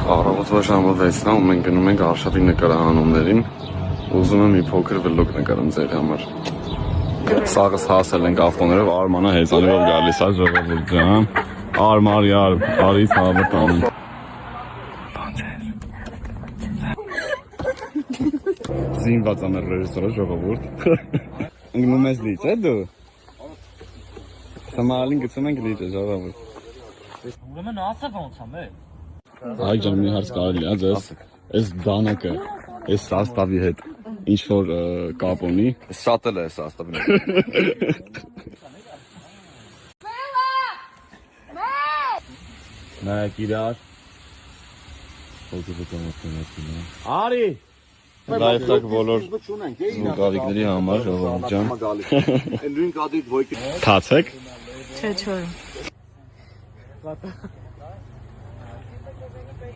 Առավոտվա ժամը 6-ն է ու մենք գնում ենք Արշավի նկարահանումներին։ Ուզում եմ մի փոքր վլոգ նկարեմ ձեր համար։ Սաղս հասել ենք ավտոներով, Արմանը հեծանելով գալիս է ժողովուրդ ջան։ Արմարյար, արի ցավը տանեմ։ Զինված ամեր ռեժիսորը ժողովուրդ։ Ընկնում ես լիճ, է դու։ Սամալին գցում ենք լիճը ժողովուրդ։ Ուրեմն ասա ոնց եմ է։ Այ ջան մի հարց կարելի է ձեզ։ Այս դանակը, այս սաստավի հետ ինչ որ կապ ունի։ Շատ էլ է սաստավին։ Մեկ իրար։ Արի։ Լայֆտակ բոլոր զուգավիկների համար ժողովուրդ ջան։ Թացեք։ Չէ, չէ։